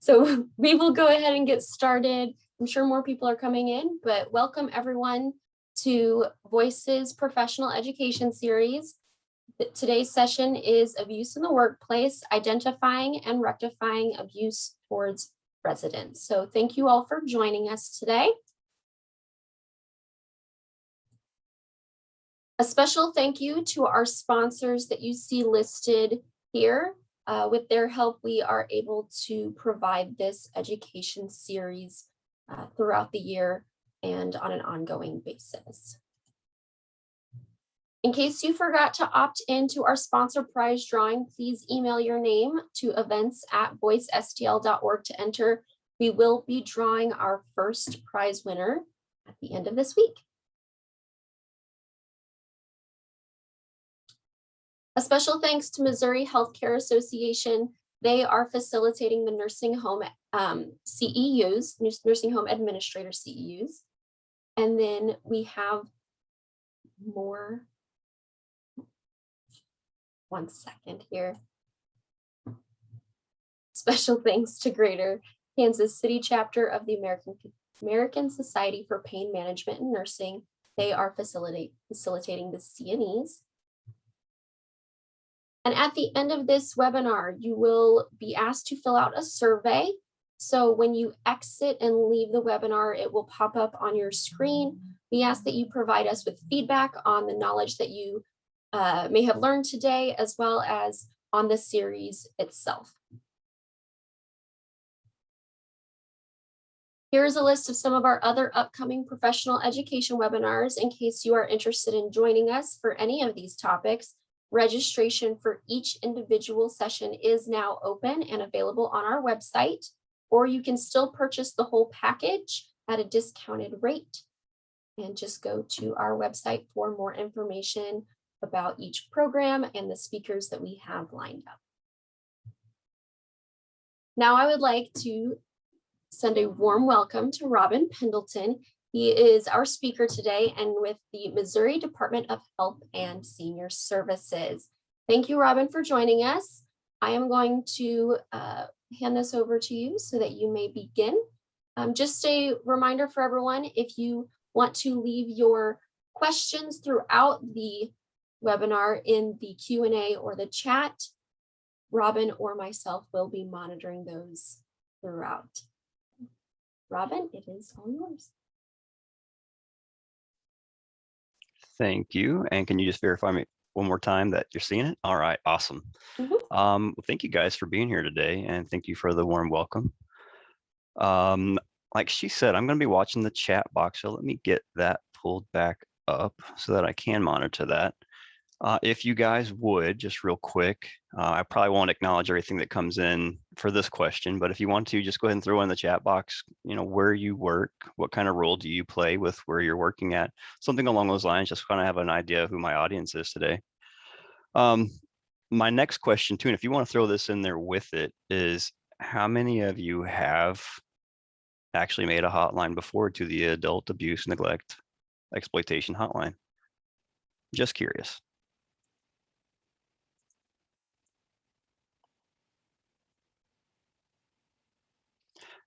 So we will go ahead and get started. I'm sure more people are coming in, but welcome everyone to Voices Professional Education Series. Today's session is Abuse in the Workplace, Identifying and Rectifying Abuse Towards Residents. So thank you all for joining us today. A special thank you to our sponsors that you see listed here. With their help, we are able to provide this education series throughout the year and on an ongoing basis. In case you forgot to opt into our sponsor prize drawing, please email your name to events@voicestl.org to enter. We will be drawing our first prize winner at the end of this week. A special thanks to Missouri Healthcare Association. They are facilitating the nursing home CEUs, nursing home administrator CEUs. And then we have more. One second here. Special thanks to Greater Kansas City chapter of the American Society for Pain Management and Nursing. They are facilitating the CNEs. And at the end of this webinar, you will be asked to fill out a survey. So when you exit and leave the webinar, it will pop up on your screen. We ask that you provide us with feedback on the knowledge that you may have learned today, as well as on the series itself. Here's a list of some of our other upcoming professional education webinars in case you are interested in joining us for any of these topics. Registration for each individual session is now open and available on our website, or you can still purchase the whole package at a discounted rate. And just go to our website for more information about each program and the speakers that we have lined up. Now I would like to send a warm welcome to Robin Pendleton. He is our speaker today and with the Missouri Department of Health and Senior Services. Thank you, Robin, for joining us. I am going to hand this over to you so that you may begin. Just a reminder for everyone, if you want to leave your questions throughout the webinar in the Q&A or the chat, Robin or myself will be monitoring those throughout. Robin, it is all yours. Thank you. And can you just verify me one more time that you're seeing it? All right, awesome. Well, thank you guys for being here today, and thank you for the warm welcome. Like she said, I'm going to be watching the chat box, so let me get that pulled back up so that I can monitor that. If you guys would, just real quick, I probably won't acknowledge everything that comes in for this question, but if you want to, just go ahead and throw in the chat box, where you work, what kind of role do you play with where you're working at, something along those lines, just kind of have an idea of who my audience is today. My next question too, and if you want to throw this in there with it, is how many of you have actually made a hotline before to the Adult Abuse, Neglect, Exploitation Hotline? Just curious.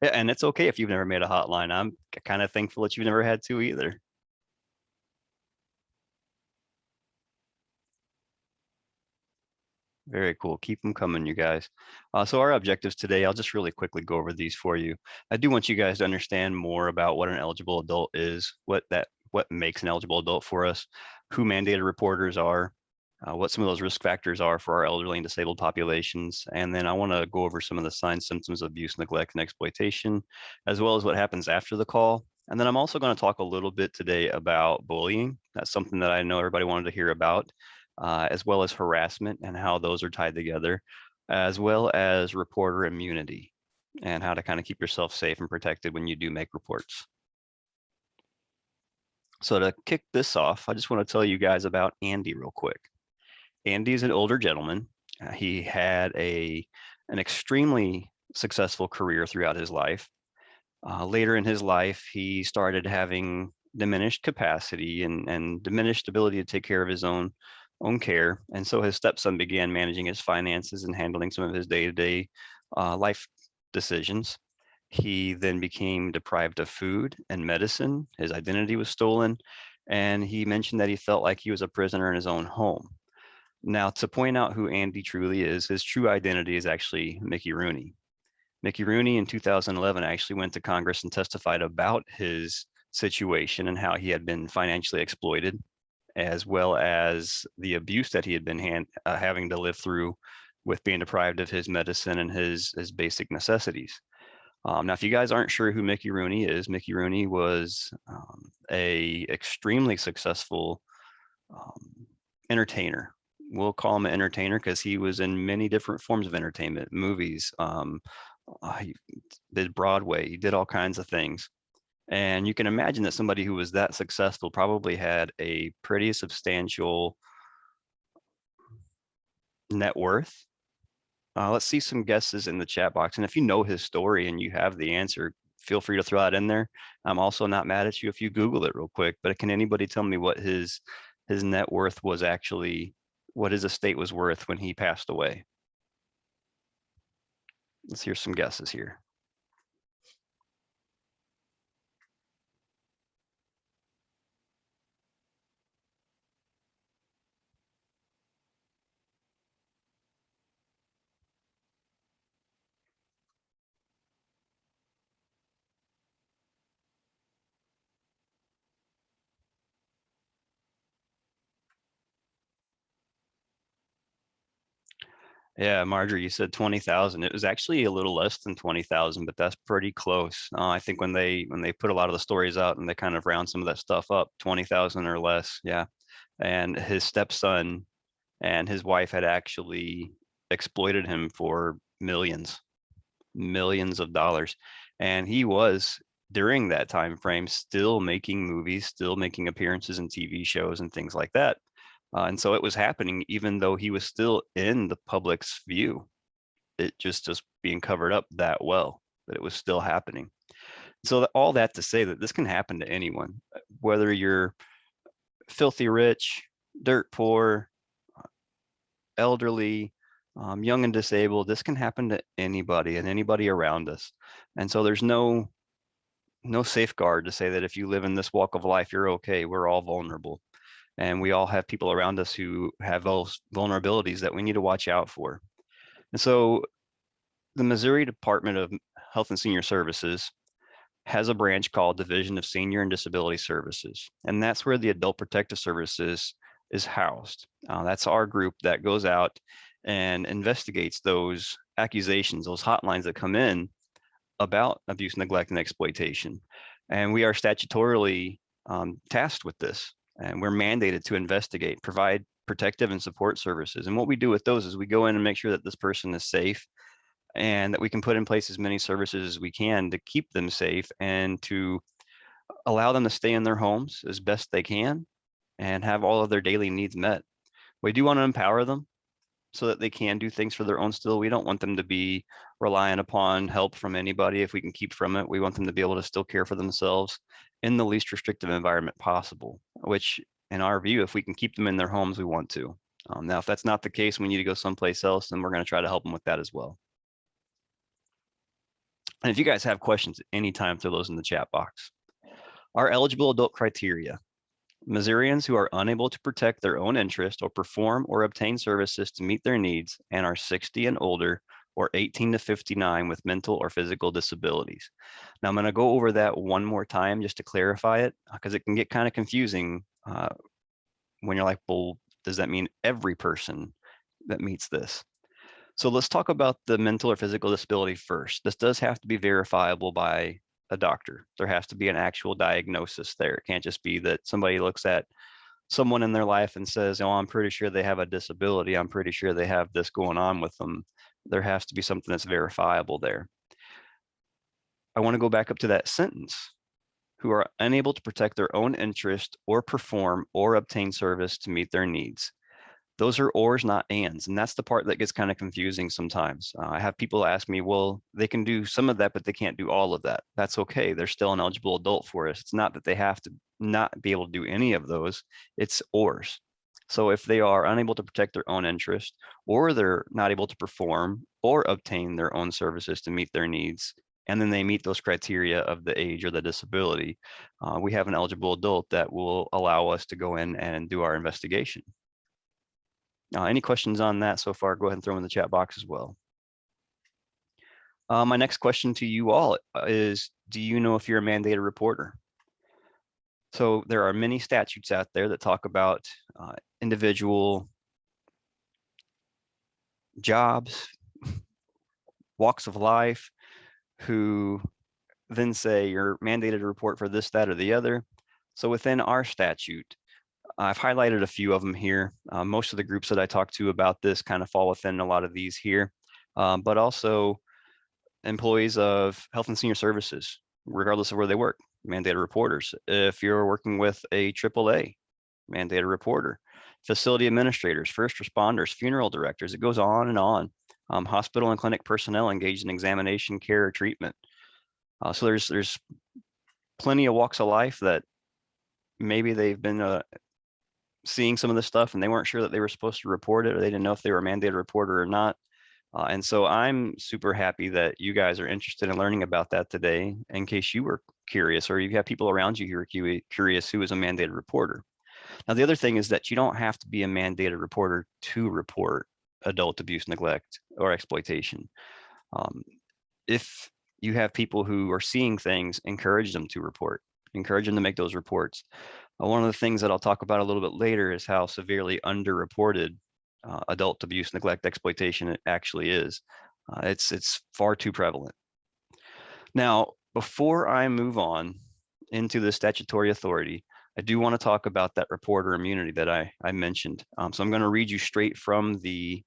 Yeah, and it's okay if you've never made a hotline. I'm kind of thankful that you've never had to either. Very cool. Keep them coming, you guys. So our objectives today, I'll just really quickly go over these for you. I do want you guys to understand more about what an eligible adult is, what makes an eligible adult for us, who mandated reporters are, what some of those risk factors are for our elderly and disabled populations. And then I want to go over some of the signs, symptoms of abuse, neglect, and exploitation, as well as what happens after the call. And then I'm also going to talk a little bit today about bullying. That's something that I know everybody wanted to hear about, as well as harassment and how those are tied together, as well as reporter immunity and how to kind of keep yourself safe and protected when you do make reports. So to kick this off, I just want to tell you guys about Andy real quick. Andy is an older gentleman. He had an extremely successful career throughout his life. Later in his life, he started having diminished capacity and diminished ability to take care of his own care. And so his stepson began managing his finances and handling some of his day-to-day life decisions. He then became deprived of food and medicine. His identity was stolen. And he mentioned that he felt like he was a prisoner in his own home. Now, to point out who Andy truly is, his true identity is actually Mickey Rooney. Mickey Rooney in 2011 actually went to Congress and testified about his situation and how he had been financially exploited, as well as the abuse that he had been having to live through with being deprived of his medicine and his basic necessities. Now, if you guys aren't sure who Mickey Rooney is, Mickey Rooney was a extremely successful entertainer. We'll call him an entertainer because he was in many different forms of entertainment, movies. He did Broadway. He did all kinds of things. And you can imagine that somebody who was that successful probably had a pretty substantial net worth. Let's see some guesses in the chat box. And if you know his story and you have the answer, feel free to throw that in there. I'm also not mad at you if you Google it real quick, but can anybody tell me what his net worth was actually, what his estate was worth when he passed away? Let's hear some guesses here. Yeah, Marjorie, you said 20,000. It was actually a little less than 20,000, but that's pretty close. I think when they put a lot of the stories out and they kind of round some of that stuff up, 20,000 or less. Yeah. And his stepson and his wife had actually exploited him for millions of dollars. And he was during that time frame still making movies, still making appearances in TV shows and things like that. And so it was happening even though he was still in the public's view. It just being covered up that well that it was still happening. So all that to say that this can happen to anyone, whether you're filthy rich, dirt poor, elderly, young and disabled. This can happen to anybody and anybody around us. And so there's no safeguard to say that if you live in this walk of life, you're okay. We're all vulnerable. And we all have people around us who have those vulnerabilities that we need to watch out for. And so the Missouri Department of Health and Senior Services has a branch called Division of Senior and Disability Services. And that's where the Adult Protective Services is housed. That's our group that goes out and investigates those accusations, those hotlines that come in about abuse, neglect, and exploitation. And we are statutorily tasked with this. And we're mandated to investigate, provide protective and support services. And what we do with those is we go in and make sure that this person is safe and that we can put in place as many services as we can to keep them safe and to allow them to stay in their homes as best they can and have all of their daily needs met. We do want to empower them so that they can do things for their own still. We don't want them to be relying upon help from anybody if we can keep from it. We want them to be able to still care for themselves in the least restrictive environment possible, which in our view, if we can keep them in their homes, we want to. Now, if that's not the case, we need to go someplace else, and we're going to try to help them with that as well. And if you guys have questions at any time, throw those in the chat box. Our eligible adult criteria. Missourians who are unable to protect their own interest or perform or obtain services to meet their needs and are 60 and older or 18 to 59 with mental or physical disabilities. Now I'm going to go over that one more time just to clarify it because it can get kind of confusing when you're like, well, does that mean every person that meets this? So let's talk about the mental or physical disability first. This does have to be verifiable by a doctor. There has to be an actual diagnosis there. It can't just be that somebody looks at someone in their life and says, oh, I'm pretty sure they have a disability. I'm pretty sure they have this going on with them. There has to be something that's verifiable there. I want to go back up to that sentence. Who are unable to protect their own interest or perform or obtain service to meet their needs. Those are ors, not ands. And that's the part that gets kind of confusing sometimes. I have people ask me, well, they can do some of that, but they can't do all of that. That's okay. They're still an eligible adult for us. It's not that they have to not be able to do any of those. It's ors. So if they are unable to protect their own interest, or they're not able to perform or obtain their own services to meet their needs, and then they meet those criteria of the age or the disability, we have an eligible adult that will allow us to go in and do our investigation. Any questions on that so far? Go ahead and throw them in the chat box as well. My next question to you all is, do you know if you're a mandated reporter? So there are many statutes out there that talk about individual jobs, walks of life, who then say you're mandated to report for this, that, or the other. So within our statute, I've highlighted a few of them here. Most of the groups that I talk to about this kind of fall within a lot of these here, but also employees of health and senior services, regardless of where they work, mandated reporters. If you're working with a AAA, mandated reporter. Facility administrators, first responders, funeral directors, it goes on and on. Hospital and clinic personnel engaged in examination, care, or treatment. So there's plenty of walks of life that maybe they've been seeing some of this stuff and they weren't sure that they were supposed to report it, or they didn't know if they were a mandated reporter or not. And so I'm super happy that you guys are interested in learning about that today, in case you were curious, or you have people around you who are curious who is a mandated reporter. Now, the other thing is that you don't have to be a mandated reporter to report adult abuse, neglect, or exploitation. If you have people who are seeing things, encourage them to report, encourage them to make those reports. One of the things that I'll talk about a little bit later is how severely underreported adult abuse, neglect, exploitation it actually is. It's far too prevalent. Now, before I move on into the statutory authority, I do want to talk about that reporter immunity that I mentioned. So I'm going to read you straight from the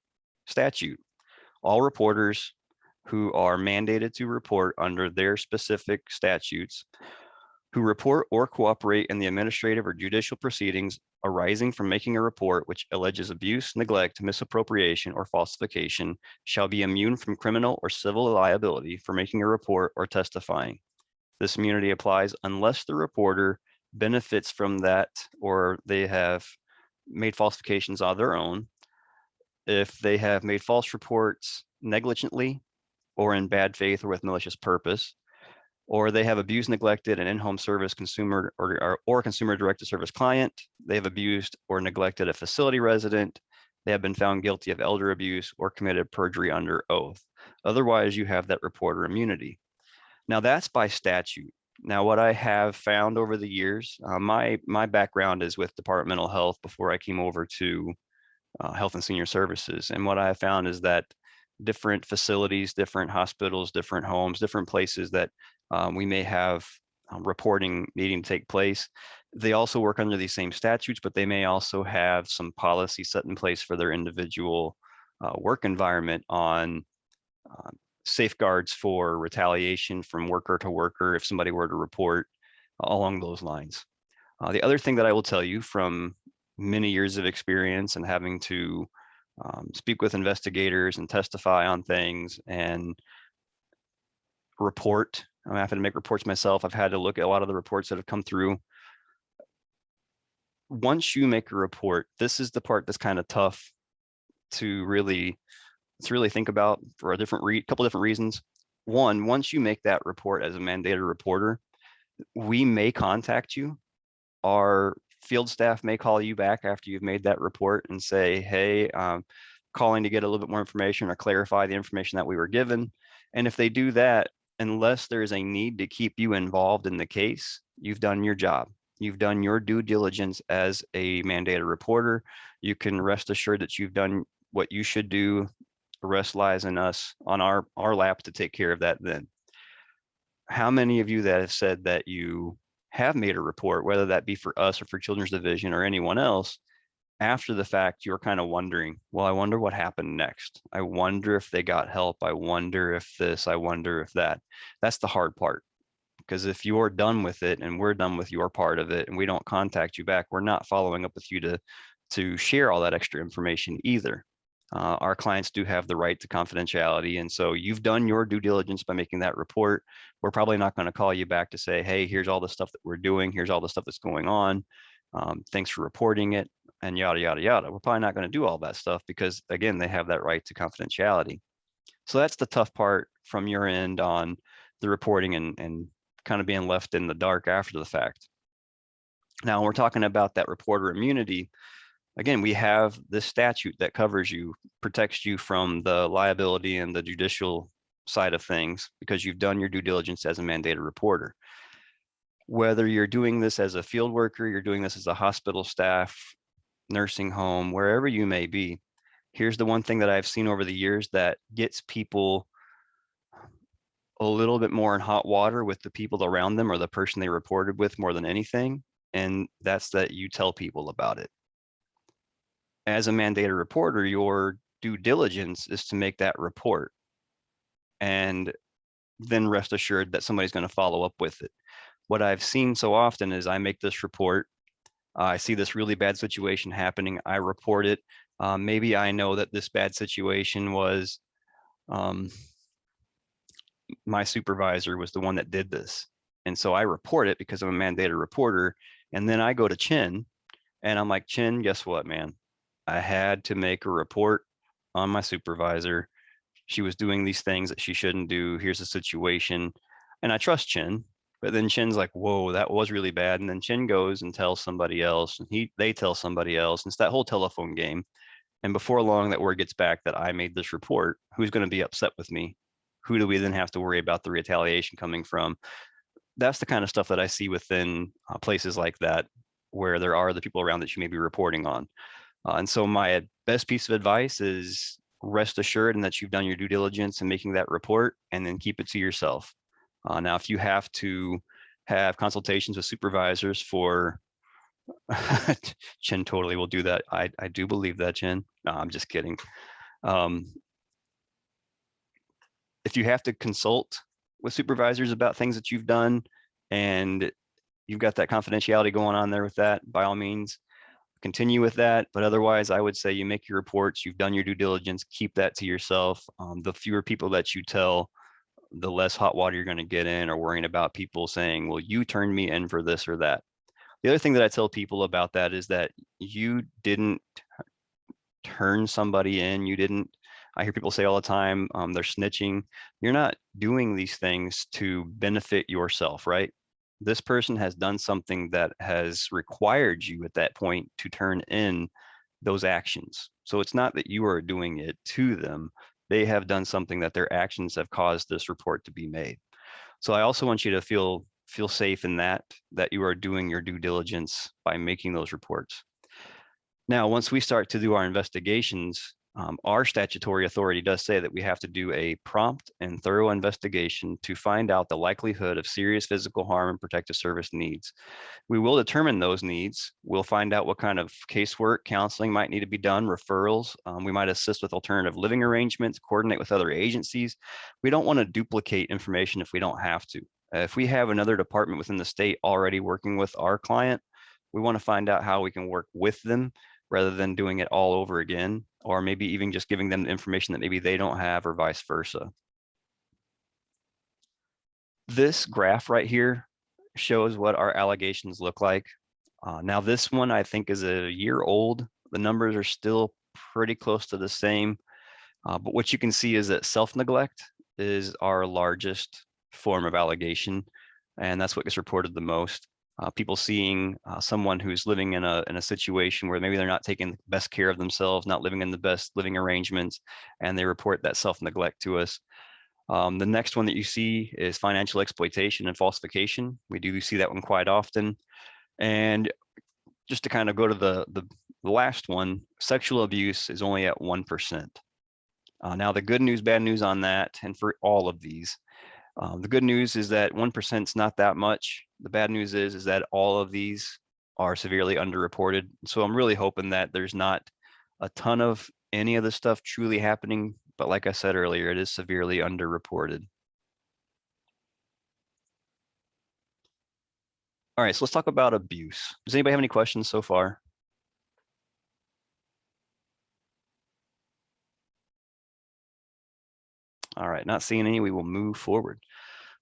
statute. All reporters who are mandated to report under their specific statutes, who report or cooperate in the administrative or judicial proceedings arising from making a report which alleges abuse, neglect, misappropriation, or falsification, shall be immune from criminal or civil liability for making a report or testifying. This immunity applies unless the reporter benefits from that, or they have made falsifications on their own, if they have made false reports negligently or in bad faith or with malicious purpose, or they have abused, neglected an in-home service consumer or consumer-directed service client, they have abused or neglected a facility resident, they have been found guilty of elder abuse or committed perjury under oath. Otherwise, you have that reporter immunity. Now, that's by statute. Now, what I have found over the years, my background is with departmental health before I came over to health and senior services. And what I have found is that different facilities, different hospitals, different homes, different places that we may have reporting needing to take place, they also work under these same statutes, but they may also have some policy set in place for their individual work environment on safeguards for retaliation from worker to worker if somebody were to report along those lines. The other thing that I will tell you from many years of experience and having to speak with investigators and testify on things and report. I'm having to make reports myself. I've had to look at a lot of the reports that have come through. Once you make a report, this is the part that's kind of tough to really think about for a couple different reasons. One, once you make that report as a mandated reporter, we may contact you. Our field staff may call you back after you've made that report and say, hey, calling to get a little bit more information or clarify the information that we were given. And if they do that, unless there is a need to keep you involved in the case, you've done your job. You've done your due diligence as a mandated reporter. You can rest assured that you've done what you should do. The rest lies in us on our lap to take care of that then. How many of you that have said that you have made a report, whether that be for us or for Children's Division or anyone else, after the fact, you're kind of wondering, well, I wonder what happened next. I wonder if they got help. I wonder if this, I wonder if that. That's the hard part. Because if you're done with it and we're done with your part of it and we don't contact you back, we're not following up with you to share all that extra information either. Our clients do have the right to confidentiality. And so you've done your due diligence by making that report. We're probably not going to call you back to say, hey, here's all the stuff that we're doing. Here's all the stuff that's going on. Thanks for reporting it. and yada, yada, yada. We're probably not going to do all that stuff because, again, they have that right to confidentiality. So that's the tough part from your end on the reporting and kind of being left in the dark after the fact. Now, when we're talking about that reporter immunity, again, we have this statute that covers you, protects you from the liability and the judicial side of things because you've done your due diligence as a mandated reporter. Whether you're doing this as a field worker, you're doing this as a hospital staff, nursing home, wherever you may be, here's the one thing that I've seen over the years that gets people a little bit more in hot water with the people around them or the person they reported with more than anything. And that's that you tell people about it. As a mandated reporter, your due diligence is to make that report. And then rest assured that somebody's going to follow up with it. What I've seen so often is I make this report. I see this really bad situation happening. I report it. Maybe I know that this bad situation was my supervisor was the one that did this. And so I report it because I'm a mandated reporter. And then I go to Chin and I'm like, Chin, guess what, man? I had to make a report on my supervisor. She was doing these things that she shouldn't do. Here's the situation. And I trust Chin. But then Chin's like, whoa, that was really bad. And then Chin goes and tells somebody else, and they tell somebody else. And it's that whole telephone game. And before long, that word gets back that I made this report. Who's going to be upset with me? Who do we then have to worry about the retaliation coming from? That's the kind of stuff that I see within places like that, where there are the people around that you may be reporting on. And so my best piece of advice is rest assured and that you've done your due diligence in making that report, and then keep it to yourself. Now, if you have to have consultations with supervisors for, Chin totally will do that. I do believe that, Chin. No, I'm just kidding. If you have to consult with supervisors about things that you've done and you've got that confidentiality going on there with that, by all means, continue with that. But otherwise, I would say you make your reports, you've done your due diligence, keep that to yourself. The fewer people that you tell, the less hot water you're going to get in or worrying about people saying, well, you turned me in for this or that. The other thing that I tell people about that is that you didn't turn somebody in. You didn't, I hear people say all the time, they're snitching. You're not doing these things to benefit yourself, right? This person has done something that has required you at that point to turn in those actions. So it's not that you are doing it to them. They have done something that their actions have caused this report to be made. So I also want you to feel safe in that you are doing your due diligence by making those reports. Now, once we start to do our investigations, our statutory authority does say that we have to do a prompt and thorough investigation to find out the likelihood of serious physical harm and protective service needs. We will determine those needs. We'll find out what kind of casework, counseling might need to be done, referrals. We might assist with alternative living arrangements, coordinate with other agencies. We don't want to duplicate information if we don't have to. If we have another department within the state already working with our client, we want to find out how we can work with them rather than doing it all over again, or maybe even just giving them the information that maybe they don't have, or vice versa. This graph right here shows what our allegations look like. Now this one I think is a year old. The numbers are still pretty close to the same, but what you can see is that self-neglect is our largest form of allegation, and that's what gets reported the most. People seeing someone who's living in a situation where maybe they're not taking the best care of themselves, not living in the best living arrangements, and they report that self-neglect to us. The next one that you see is financial exploitation and falsification. We do see that one quite often. And just to kind of go to the last one, sexual abuse is only at 1%. Now the good news, bad news on that, and for all of these, the good news is that 1% is not that much. The bad news is that all of these are severely underreported. So I'm really hoping that there's not a ton of any of this stuff truly happening. But like I said earlier, it is severely underreported. All right, so let's talk about abuse. Does anybody have any questions so far? All right, not seeing any, we will move forward.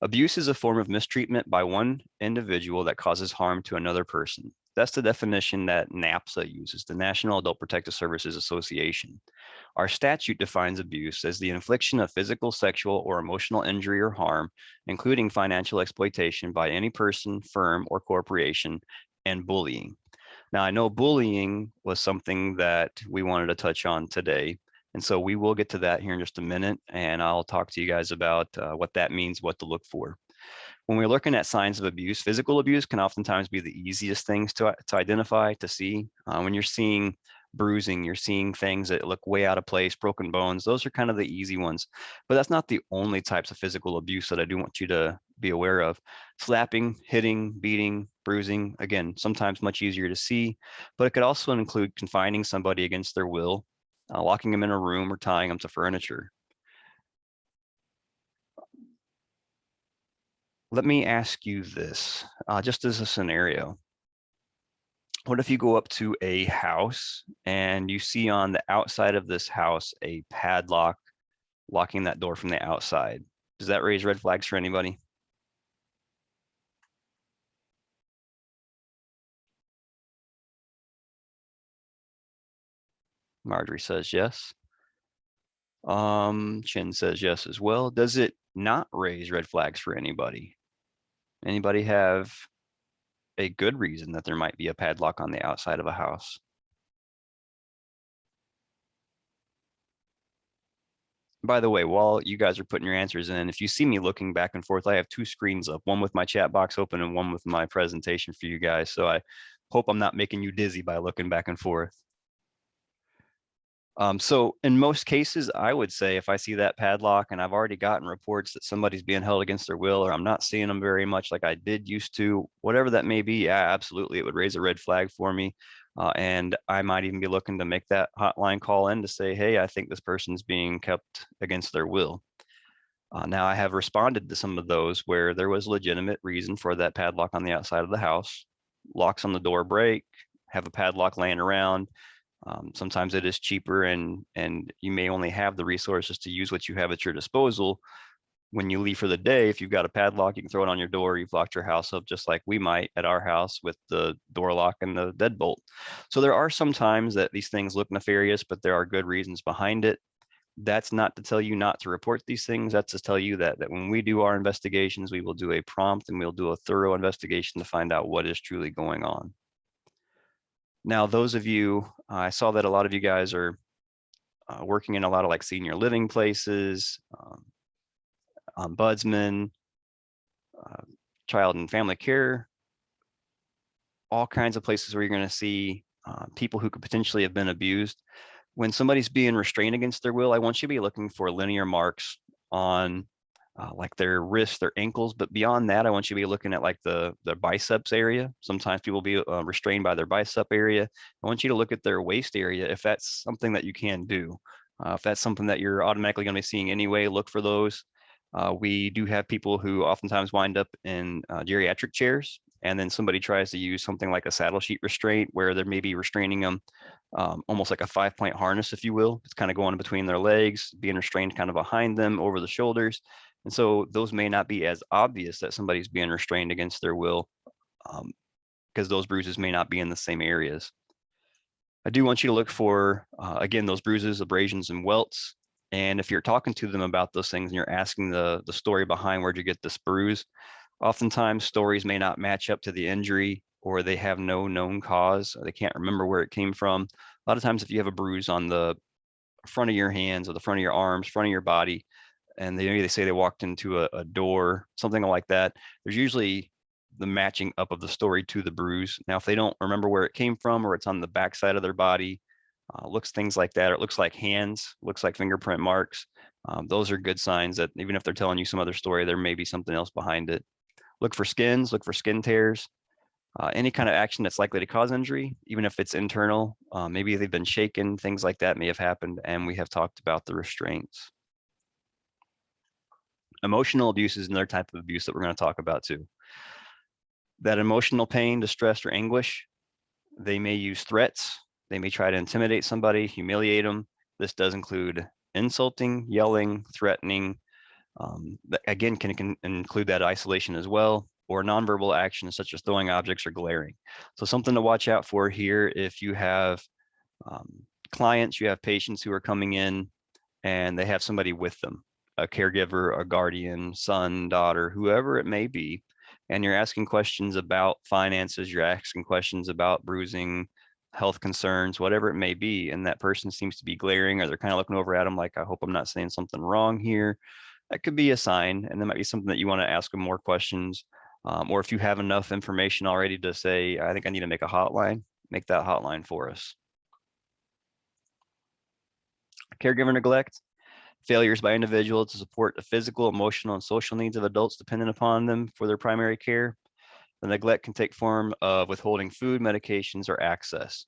Abuse is a form of mistreatment by one individual that causes harm to another person. That's the definition that NAPSA uses, the National Adult Protective Services Association. Our statute defines abuse as the infliction of physical, sexual, or emotional injury or harm, including financial exploitation by any person, firm, or corporation, and bullying. Now, I know bullying was something that we wanted to touch on today, and so we will get to that here in just a minute, and I'll talk to you guys about what that means, what to look for. When we're looking at signs of abuse, physical abuse can oftentimes be the easiest things to identify, to see. When you're seeing bruising, you're seeing things that look way out of place, broken bones, those are kind of the easy ones. But that's not the only types of physical abuse that I do want you to be aware of. Slapping, hitting, beating, bruising, again, sometimes much easier to see, but it could also include confining somebody against their will, locking them in a room, or tying them to furniture. Let me ask you this, just as a scenario. What if you go up to a house and you see on the outside of this house a padlock locking that door from the outside? Does that raise red flags for anybody? Marjorie says yes. Chin says yes as well. Does it not raise red flags for anybody? Anybody have a good reason that there might be a padlock on the outside of a house? By the way, while you guys are putting your answers in, if you see me looking back and forth, I have two screens up, one with my chat box open and one with my presentation for you guys. So I hope I'm not making you dizzy by looking back and forth. So in most cases, I would say if I see that padlock and I've already gotten reports that somebody's being held against their will, or I'm not seeing them very much like I did used to, whatever that may be, yeah, absolutely, it would raise a red flag for me. And I might even be looking to make that hotline call in to say, hey, I think this person's being kept against their will. Now I have responded to some of those where there was legitimate reason for that padlock on the outside of the house. Locks on the door break, have a padlock laying around. Sometimes it is cheaper and you may only have the resources to use what you have at your disposal. When you leave for the day, if you've got a padlock, you can throw it on your door. You've locked your house up just like we might at our house with the door lock and the deadbolt. So there are some times that these things look nefarious, but there are good reasons behind it. That's not to tell you not to report these things. That's to tell you that when we do our investigations, we will do a prompt and we'll do a thorough investigation to find out what is truly going on. Now, those of you, I saw that a lot of you guys are working in a lot of like senior living places, ombudsman, child and family care, all kinds of places where you're going to see people who could potentially have been abused. When somebody's being restrained against their will, I want you to be looking for linear marks on like their wrists, their ankles, but beyond that, I want you to be looking at like the biceps area. Sometimes people be restrained by their bicep area. I want you to look at their waist area if that's something that you can do. If that's something that you're automatically going to be seeing anyway, look for those. We do have people who oftentimes wind up in geriatric chairs, and then somebody tries to use something like a saddle sheet restraint where they're maybe restraining them almost like a 5-point harness, if you will. It's kind of going between their legs, being restrained kind of behind them over the shoulders. And so those may not be as obvious that somebody's being restrained against their will because those bruises may not be in the same areas. I do want you to look for, again, those bruises, abrasions, and welts. And if you're talking to them about those things and you're asking the story behind where'd you get this bruise, oftentimes stories may not match up to the injury or they have no known cause. Or they can't remember where it came from. A lot of times if you have a bruise on the front of your hands or the front of your arms, front of your body, and they say they walked into a door, something like that, there's usually the matching up of the story to the bruise. Now, if they don't remember where it came from or it's on the backside of their body, looks things like that, or it looks like hands, looks like fingerprint marks, those are good signs that even if they're telling you some other story, there may be something else behind it. Look for skins, look for skin tears, any kind of action that's likely to cause injury, even if it's internal, maybe they've been shaken, things like that may have happened, and we have talked about the restraints. Emotional abuse is another type of abuse that we're going to talk about too. That emotional pain, distress, or anguish, they may use threats. They may try to intimidate somebody, humiliate them. This does include insulting, yelling, threatening. Again, can include that isolation as well. or nonverbal actions such as throwing objects or glaring. So something to watch out for here if you have clients, you have patients who are coming in and they have somebody with them, a caregiver, a guardian, son, daughter, whoever it may be, and you're asking questions about finances, you're asking questions about bruising, health concerns, whatever it may be, and that person seems to be glaring or they're kind of looking over at them like, I hope I'm not saying something wrong here. That could be a sign, and that might be something that you want to ask them more questions. Or if you have enough information already to say, I think I need to make a hotline, make that hotline for us. Caregiver neglect, failures by individuals to support the physical, emotional, and social needs of adults dependent upon them for their primary care. The neglect can take form of withholding food, medications, or access.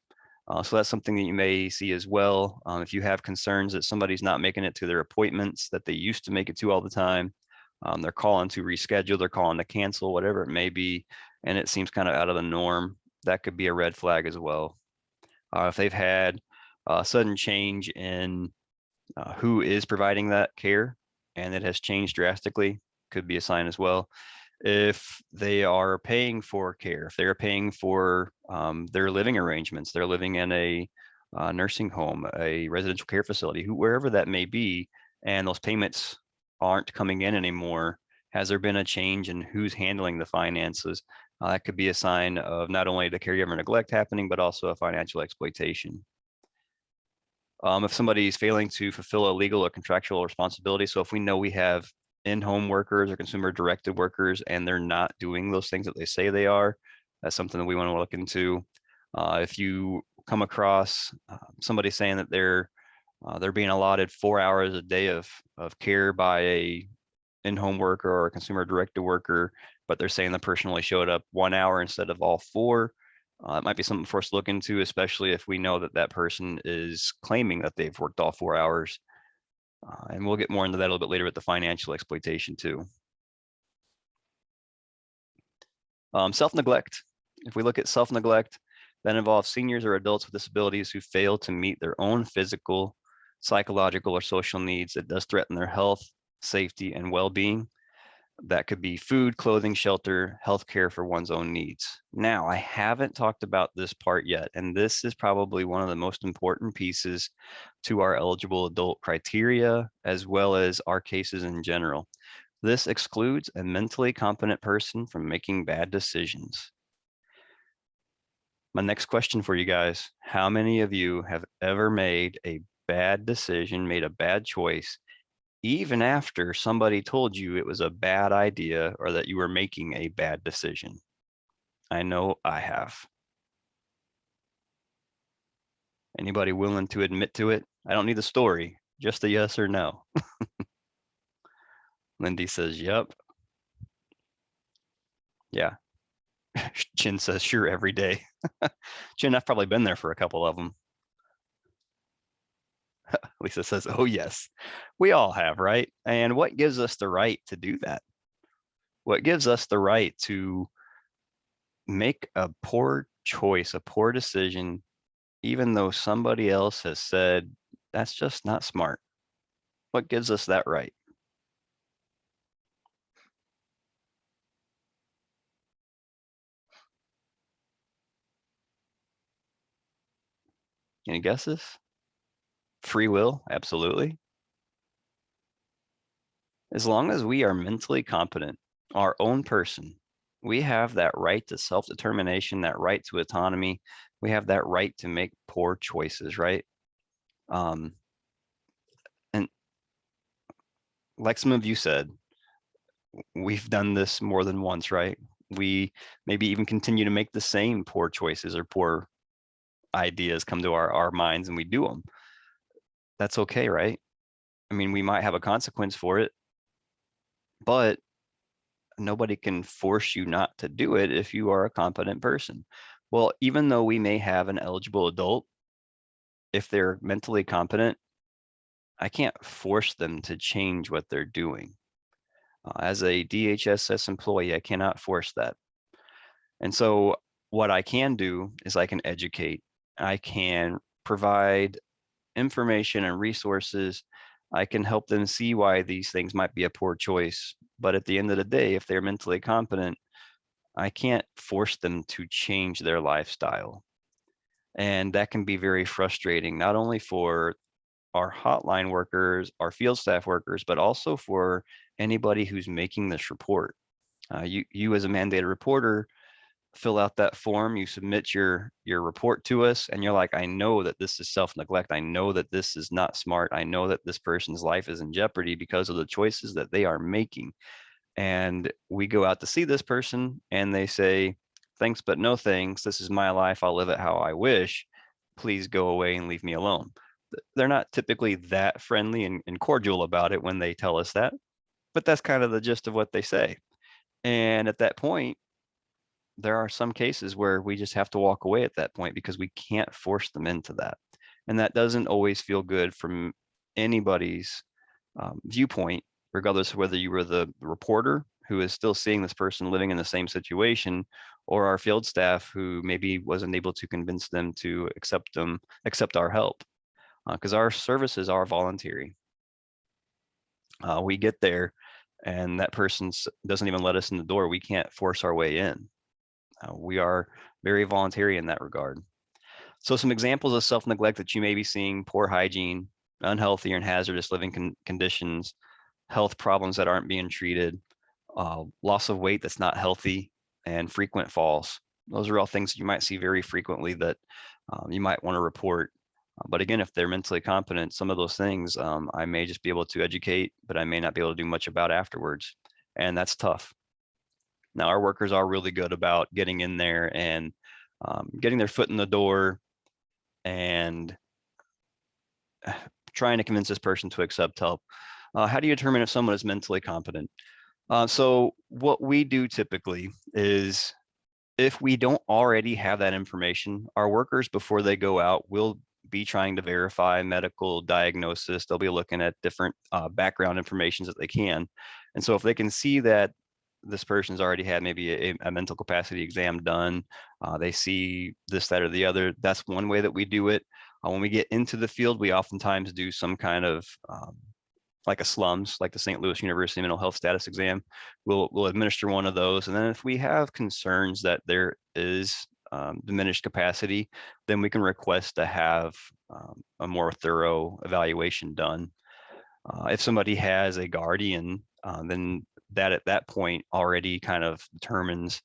So that's something that you may see as well. If you have concerns that somebody's not making it to their appointments that they used to make it to all the time, they're calling to reschedule, they're calling to cancel, whatever it may be, and it seems kind of out of the norm, that could be a red flag as well. If they've had a sudden change in who is providing that care and it has changed drastically, could be a sign as well. If they are paying for care, if they're paying for their living arrangements, they're living in a nursing home, a residential care facility, wherever that may be, and those payments aren't coming in anymore, has there been a change in who's handling the finances? That could be a sign of not only the caregiver neglect happening, but also a financial exploitation. If somebody's failing to fulfill a legal or contractual responsibility, so if we know we have in-home workers or consumer-directed workers and they're not doing those things that they say they are, that's something that we want to look into. If you come across somebody saying that they're being allotted 4 hours a day of care by a in-home worker or a consumer-directed worker, but they're saying the person only showed up 1 hour instead of all 4, it might be something for us to look into, especially if we know that that person is claiming that they've worked all 4 hours. And we'll get more into that a little bit later with the financial exploitation too. Self-neglect. If we look at self-neglect, that involves seniors or adults with disabilities who fail to meet their own physical, psychological, or social needs that does threaten their health, safety, and well-being. That could be food, clothing, shelter, healthcare for one's own needs. Now, I haven't talked about this part yet, and this is probably one of the most important pieces to our eligible adult criteria, as well as our cases in general. This excludes a mentally competent person from making bad decisions. My next question for you guys, how many of you have ever made a bad decision, made a bad choice, even after somebody told you it was a bad idea or that you were making a bad decision? I know I have. Anybody willing to admit to it? I don't need the story, just a yes or no. Lindy says, yep. Yeah. Chin says, sure, every day. Chin, I've probably been there for a couple of them. Lisa says, oh, yes, we all have, right? And what gives us the right to do that? What gives us the right to make a poor choice, a poor decision, even though somebody else has said, that's just not smart? What gives us that right? Any guesses? Free will, absolutely. As long as we are mentally competent, our own person, we have that right to self-determination, that right to autonomy. We have that right to make poor choices, right? And like some of you said, we've done this more than once, right? We maybe even continue to make the same poor choices or poor ideas come to our minds and we do them. That's okay, right? I mean, we might have a consequence for it, but nobody can force you not to do it if you are a competent person. Well, even though we may have an eligible adult, if they're mentally competent, I can't force them to change what they're doing. As a DHSS employee, I cannot force that. And so what I can do is I can educate, I can provide information and resources. I can help them see why these things might be a poor choice. But at the end of the day, if they're mentally competent, I can't force them to change their lifestyle. And that can be very frustrating, not only for our hotline workers, our field staff workers, but also for anybody who's making this report. You as a mandated reporter, fill out that form, you submit your report to us, and you're like, I know that this is self-neglect. I know that this is not smart. I know that this person's life is in jeopardy because of the choices that they are making. And we go out to see this person and they say, thanks, but no thanks. This is my life. I'll live it how I wish. Please go away and leave me alone. They're not typically that friendly and cordial about it when they tell us that, but that's kind of the gist of what they say. And at that point, there are some cases where we just have to walk away at that point because we can't force them into that. And that doesn't always feel good from anybody's viewpoint, regardless of whether you were the reporter who is still seeing this person living in the same situation, or our field staff who maybe wasn't able to convince them to accept our help, because our services are voluntary. We get there and that person doesn't even let us in the door. We can't force our way in. We are very voluntary in that regard. So some examples of self-neglect that you may be seeing: poor hygiene, unhealthy and hazardous living conditions, health problems that aren't being treated, loss of weight that's not healthy, and frequent falls. Those are all things you might see very frequently that you might want to report. But again, if they're mentally competent, some of those things I may just be able to educate, but I may not be able to do much about afterwards. And that's tough. Now, our workers are really good about getting in there and getting their foot in the door and trying to convince this person to accept help. How do you determine if someone is mentally competent? So what we do typically is, if we don't already have that information, our workers, before they go out, will be trying to verify medical diagnosis. They'll be looking at different background information that they can. And so if they can see that this person's already had maybe a mental capacity exam done, they see this, that, or the other, that's one way that we do it. When we get into the field, we oftentimes do some kind of like a SLUMS, like the St. Louis University Mental Health Status Exam. We'll administer one of those. And then if we have concerns that there is diminished capacity, then we can request to have a more thorough evaluation done. If somebody has a guardian, then that at that point already kind of determines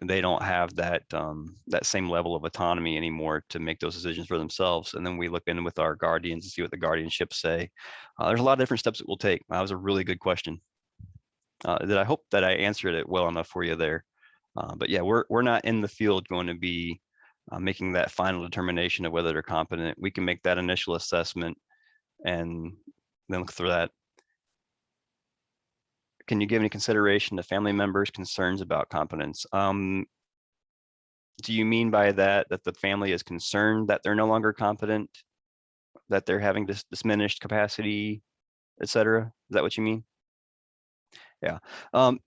they don't have that that same level of autonomy anymore to make those decisions for themselves. And then we look in with our guardians and see what the guardianships say. There's a lot of different steps that we'll take. That was a really good question. I hope that I answered it well enough for you there. But yeah, we're not in the field going to be making that final determination of whether they're competent. We can make that initial assessment and then look through that. Can you give any consideration to family members' concerns about competence? Do you mean by that the family is concerned that they're no longer competent, that they're having diminished capacity, et cetera? Is that what you mean? Yeah.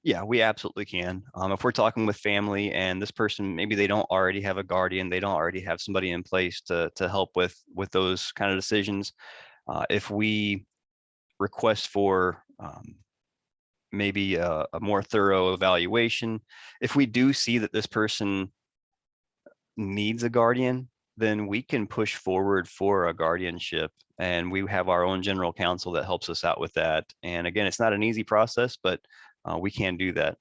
Yeah, we absolutely can. If we're talking with family and this person, maybe they don't already have a guardian, they don't already have somebody in place to help with those kind of decisions. If we request for maybe a more thorough evaluation, if we do see that this person needs a guardian, then we can push forward for a guardianship, and we have our own general counsel that helps us out with that. And again, it's not an easy process, but we can do that.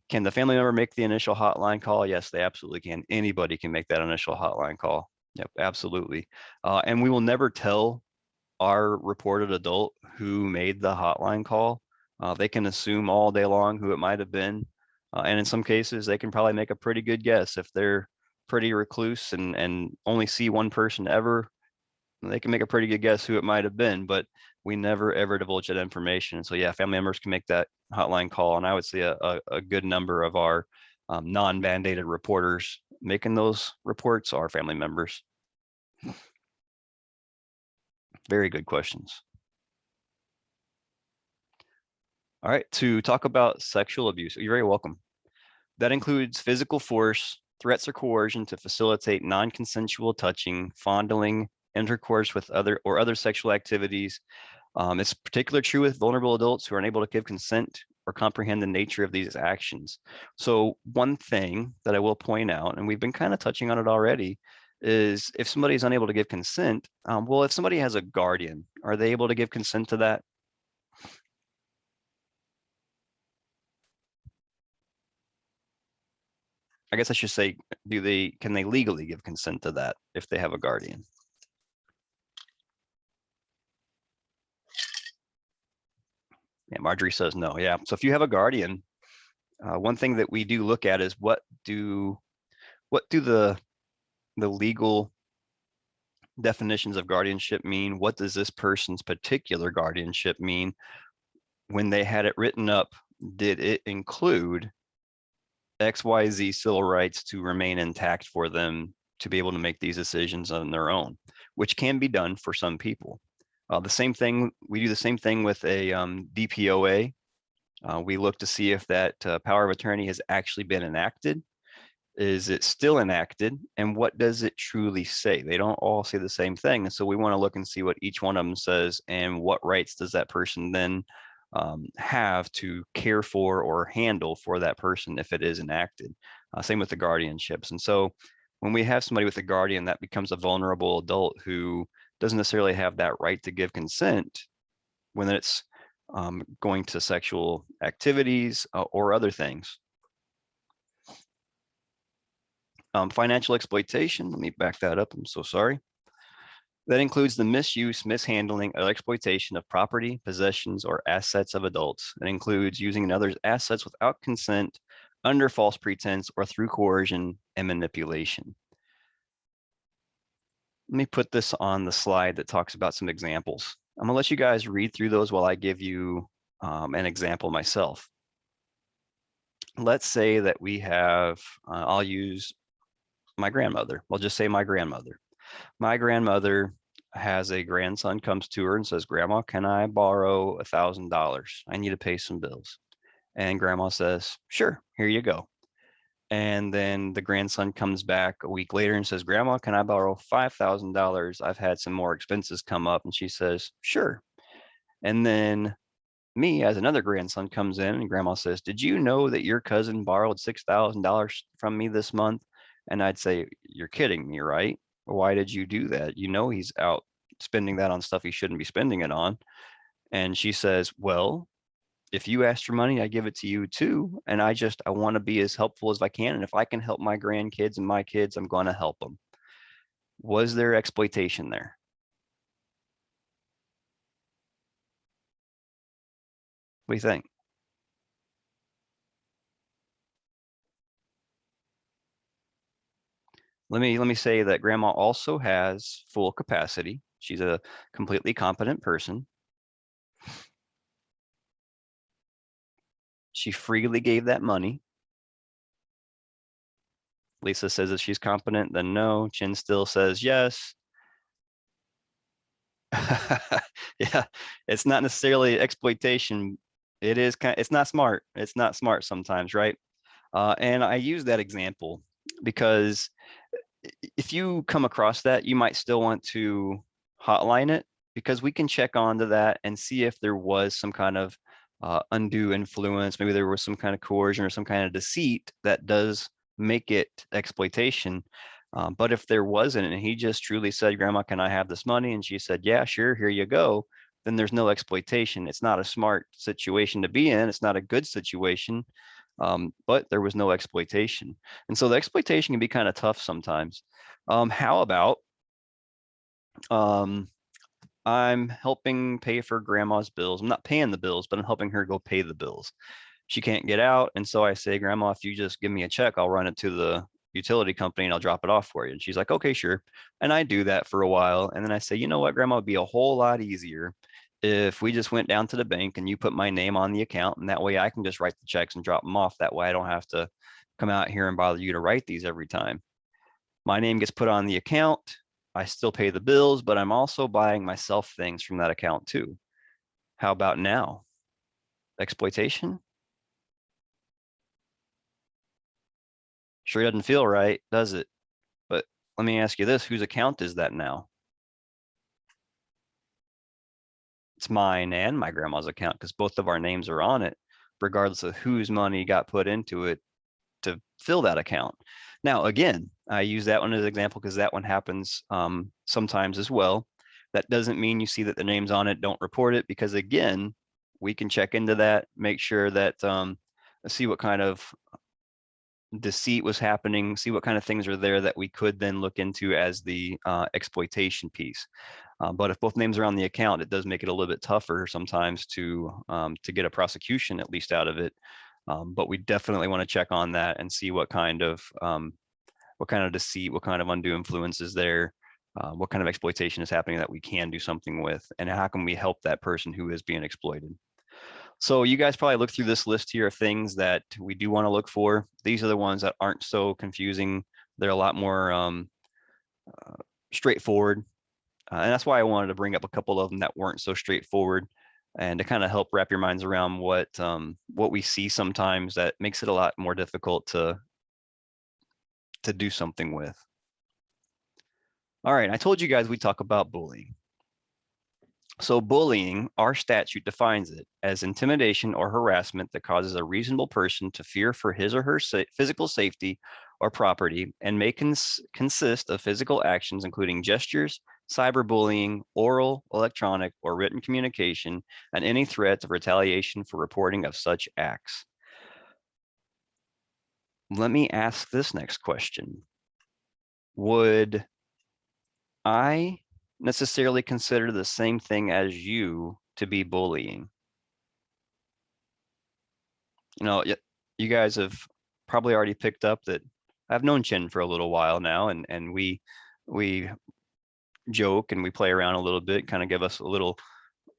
Can the family member make the initial hotline call? Yes, they absolutely can. Anybody can make that initial hotline call. Yep, absolutely. And we will never tell our reported adult who made the hotline call. They can assume all day long who it might have been. And in some cases, they can probably make a pretty good guess. If they're pretty recluse and only see one person ever, they can make a pretty good guess who it might have been, but we never ever divulge that information. So yeah, family members can make that hotline call. And I would say a good number of our non-mandated reporters making those reports are family members. Very good questions. All right, to talk about sexual abuse, you're very welcome. That includes physical force, threats or coercion to facilitate non-consensual touching, fondling, intercourse with other sexual activities. It's particularly true with vulnerable adults who are unable to give consent or comprehend the nature of these actions. So one thing that I will point out, and we've been kind of touching on it already, is if somebody is unable to give consent, well, if somebody has a guardian, are they able to give consent to that? I guess I should say, can they legally give consent to that if they have a guardian? Yeah, Marjorie says no. Yeah. So if you have a guardian, one thing that we do look at is what do the legal definitions of guardianship mean? What does this person's particular guardianship mean? When they had it written up, did it include XYZ civil rights to remain intact for them to be able to make these decisions on their own, which can be done for some people. The same thing, we do the same thing with a DPOA. We look to see if that power of attorney has actually been enacted. Is it still enacted? And what does it truly say? They don't all say the same thing. And so we want to look and see what each one of them says and what rights does that person then have to care for or handle for that person if it is enacted. Same with the guardianships. And so when we have somebody with a guardian, that becomes a vulnerable adult who doesn't necessarily have that right to give consent when it's going to sexual activities or other things. Financial exploitation, let me back that up, I'm so sorry. That includes the misuse, mishandling, or exploitation of property, possessions, or assets of adults. It includes using another's assets without consent, under false pretense, or through coercion and manipulation. Let me put this on the slide that talks about some examples. I'm gonna let you guys read through those while I give you an example myself. Let's say that we have, I'll use my grandmother. I'll just say my grandmother. My grandmother has a grandson comes to her and says, "Grandma, can I borrow $1,000? I need to pay some bills." And grandma says, "Sure, here you go." And then the grandson comes back a week later and says, "Grandma, can I borrow $5,000? I've had some more expenses come up." And she says, "Sure." And then me as another grandson comes in and grandma says, "Did you know that your cousin borrowed $6,000 from me this month?" And I'd say, "You're kidding me, right? Why did you do that? You know he's out spending that on stuff he shouldn't be spending it on." And she says, "Well, if you asked for money, I give it to you too. And I want to be as helpful as I can. And if I can help my grandkids and my kids, I'm going to help them." Was there exploitation there? What do you think? Let me say that grandma also has full capacity. She's a completely competent person. She freely gave that money. Lisa says that she's competent, then no. Chin still says yes. Yeah, it's not necessarily exploitation. It is it's not smart. It's not smart sometimes, right? And I use that example because if you come across that, you might still want to hotline it, because we can check onto that and see if there was some kind of undue influence. Maybe there was some kind of coercion or some kind of deceit that does make it exploitation. But if there wasn't, and he just truly said, "Grandma, can I have this money?" And she said, "Yeah, sure, here you go," then there's no exploitation. It's not a smart situation to be in. It's not a good situation, but there was no exploitation. And so the exploitation can be kind of tough sometimes. How about I'm helping pay for grandma's bills. I'm not paying the bills, but I'm helping her go pay the bills. She can't get out. And so I say, "Grandma, if you just give me a check, I'll run it to the utility company and I'll drop it off for you." And she's like, "Okay, sure." And I do that for a while. And then I say, "You know what, Grandma, it'd be a whole lot easier if we just went down to the bank and you put my name on the account. And that way I can just write the checks and drop them off. That way I don't have to come out here and bother you to write these every time. My name gets put on the account. I still pay the bills, but I'm also buying myself things from that account too. How about now? Exploitation? Sure doesn't feel right, does it? But let me ask you this, whose account is that now? It's mine and my grandma's account, because both of our names are on it. regardless of whose money got put into it to fill that account. Now, again, I use that one as an example because that one happens sometimes as well. That doesn't mean you see that the name's on it, don't report it, because again, we can check into that, make sure that, see what kind of deceit was happening, see what kind of things are there that we could then look into as the exploitation piece. But if both names are on the account, it does make it a little bit tougher sometimes to get a prosecution at least out of it. But we definitely want to check on that and see what kind of deceit, what kind of undue influence is there, what kind of exploitation is happening that we can do something with, and how can we help that person who is being exploited. So you guys probably look through this list here of things that we do want to look for. These are the ones that aren't so confusing. They're a lot more straightforward. And that's why I wanted to bring up a couple of them that weren't so straightforward, and to kind of help wrap your minds around what we see sometimes that makes it a lot more difficult to do something with. All right, I told you guys we talk about bullying. So bullying, our statute defines it as intimidation or harassment that causes a reasonable person to fear for his or her physical safety or property, and may consist of physical actions including gestures, cyberbullying, oral, electronic, or written communication, and any threat of retaliation for reporting of such acts. Let me ask this next question. Would I necessarily consider the same thing as you to be bullying? You know, you guys have probably already picked up that I've known Chin for a little while now, and we joke and we play around a little bit, kind of give us a little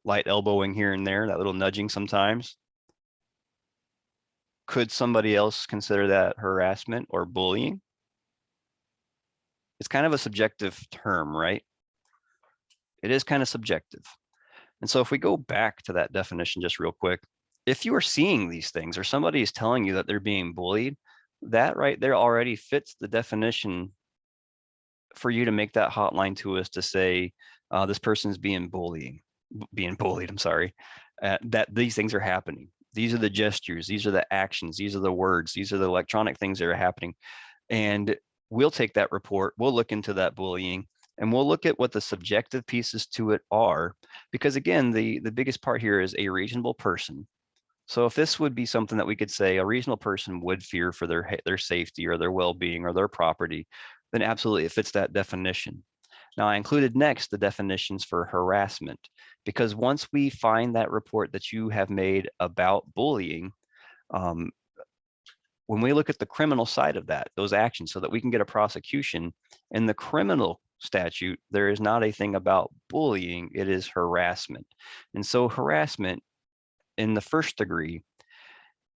light elbowing here and there, that little nudging sometimes. Could somebody else consider that harassment or bullying? It's kind of a subjective term, right? It is kind of subjective. And so if we go back to that definition just real quick, if you are seeing these things or somebody is telling you that they're being bullied, that right there already fits the definition for you to make that hotline to us to say this person's being bullied, I'm sorry, that these things are happening. These are the gestures, these are the actions, these are the words, these are the electronic things that are happening. And we'll take that report, we'll look into that bullying, and we'll look at what the subjective pieces to it are, because again, the biggest part here is a reasonable person. So if this would be something that we could say a reasonable person would fear for their safety or their well-being or their property, then absolutely it fits that definition. Now I included next the definitions for harassment, because once we find that report that you have made about bullying, when we look at the criminal side of that, those actions, so that we can get a prosecution in the criminal statute, there is not a thing about bullying, it is harassment. And so harassment in the first degree,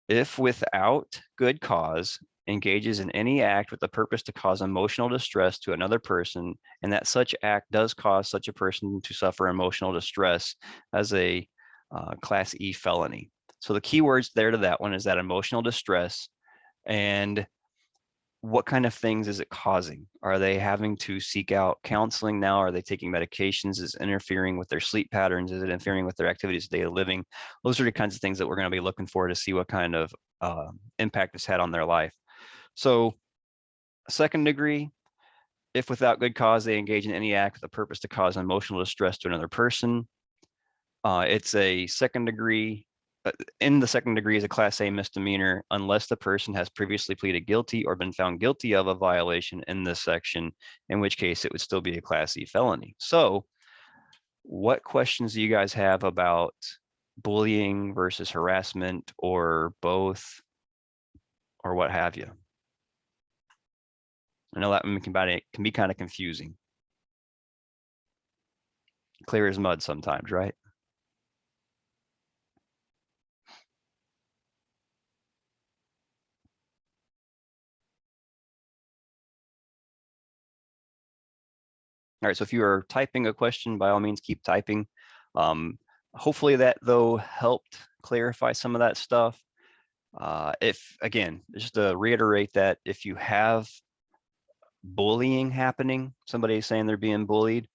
if without good cause, engages in any act with the purpose to cause emotional distress to another person, and that such act does cause such a person to suffer emotional distress, as a Class E felony. So the key words there to that one is that emotional distress, and what kind of things is it causing? Are they having to seek out counseling now? Are they taking medications? Is it interfering with their sleep patterns? Is it interfering with their activities of daily living? Those are the kinds of things that we're going to be looking for to see what kind of impact it's had on their life. So second degree, if without good cause they engage in any act with a purpose to cause emotional distress to another person, it's a second degree. In the second degree is a Class A misdemeanor unless the person has previously pleaded guilty or been found guilty of a violation in this section, in which case it would still be a Class E felony. So what questions do you guys have about bullying versus harassment, or both, or what have you? I know that can be kind of confusing. Clear as mud sometimes, right? All right, so if you are typing a question, by all means, keep typing. Hopefully that, though, helped clarify some of that stuff. If, again, just to reiterate that if you have bullying happening, somebody saying they're being bullied,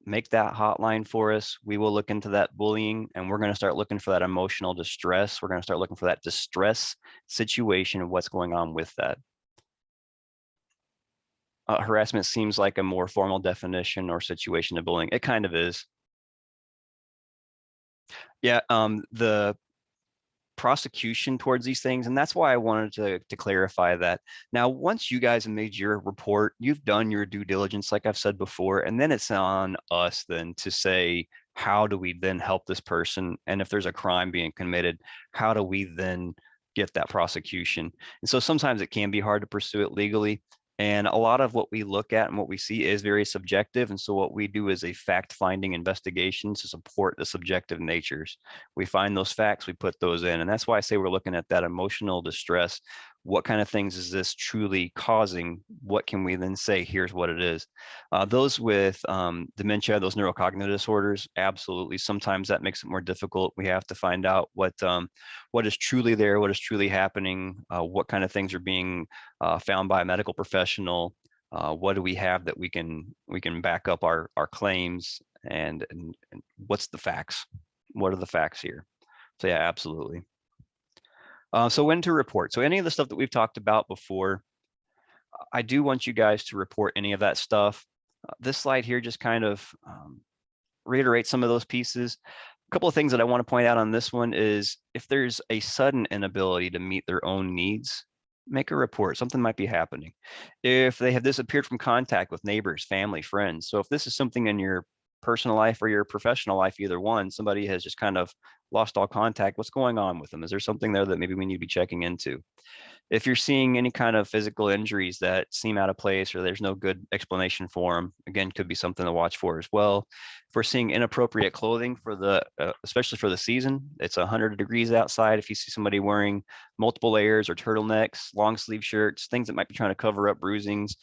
make that hotline for us. We will look into that bullying, and we're going to start looking for that emotional distress. We're going to start looking for that distress situation of what's going on with that. Harassment seems like a more formal definition or situation of bullying. It kind of is. Yeah, the prosecution towards these things, and that's why I wanted to clarify that. Now, once you guys have made your report, you've done your due diligence, like I've said before, and then it's on us then to say, how do we then help this person? And if there's a crime being committed, how do we then get that prosecution? And so sometimes it can be hard to pursue it legally. And a lot of what we look at and what we see is very subjective. And so what we do is a fact-finding investigation to support the subjective natures. We find those facts, we put those in. And that's why I say we're looking at that emotional distress. What kind of things is this truly causing? What can we then say, here's what it is? Those with dementia, those neurocognitive disorders, absolutely. Sometimes that makes it more difficult. We have to find out what is truly there, what is truly happening, what kind of things are being found by a medical professional. What do we have that we can back up our claims, and what's the facts? What are the facts here? So yeah, absolutely. So when to report. So any of the stuff that we've talked about before, I do want you guys to report any of that stuff. This slide here just kind of reiterates some of those pieces. A couple of things that I want to point out on this one is if there's a sudden inability to meet their own needs, make a report. Something might be happening. If they have disappeared from contact with neighbors, family, friends. So if this is something in your personal life or your professional life, either one, somebody has just kind of lost all contact, what's going on with them? Is there something there that maybe we need to be checking into? If you're seeing any kind of physical injuries that seem out of place or there's no good explanation for them, again, could be something to watch for as well. If we're seeing inappropriate clothing for the, especially for the season, it's 100 degrees outside. If you see somebody wearing multiple layers or turtlenecks, long sleeve shirts, things that might be trying to cover up bruisings,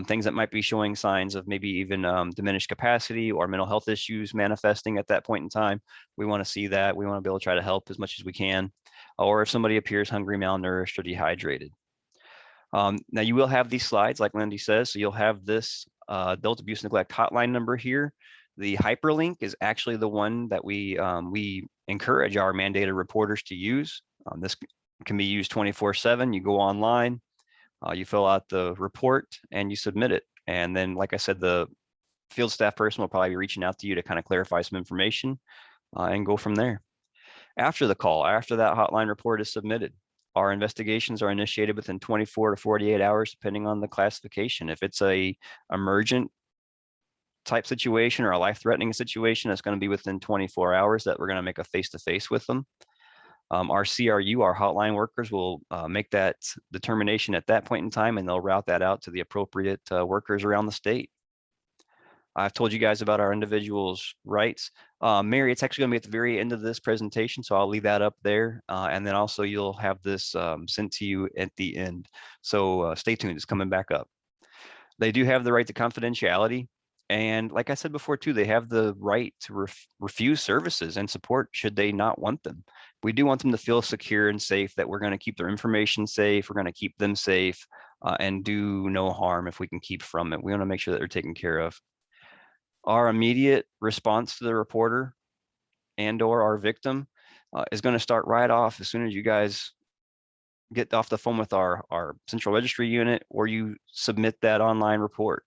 things that might be showing signs of maybe even diminished capacity or mental health issues manifesting at that point in time, we want to see that. We want to be able to try to help as much as we can. Or if somebody appears hungry, malnourished, or dehydrated. Now you will have these slides, like Lindy says, so you'll have this adult abuse neglect hotline number here. The hyperlink is actually the one that we encourage our mandated reporters to use. This can be used 24/7. You go online, you fill out the report, and you submit it. And then, like I said, the field staff person will probably be reaching out to you to kind of clarify some information and go from there. After the call, after that hotline report is submitted, our investigations are initiated within 24 to 48 hours, depending on the classification. If it's a emergent type situation or a life-threatening situation, it's going to be within 24 hours that we're going to make a face-to-face with them. Our CRU, our hotline workers, will make that determination at that point in time, and they'll route that out to the appropriate workers around the state. I've told you guys about our individuals' rights. Mary, it's actually going to be at the very end of this presentation, so I'll leave that up there. And then also you'll have this sent to you at the end. So stay tuned, it's coming back up. They do have the right to confidentiality. And like I said before too, they have the right to refuse services and support should they not want them. We do want them to feel secure and safe, that we're going to keep their information safe, we're going to keep them safe, and do no harm if we can keep from it. We want to make sure that they're taken care of. Our immediate response to the reporter and or our victim is going to start right off as soon as you guys get off the phone with our central registry unit, or you submit that online report.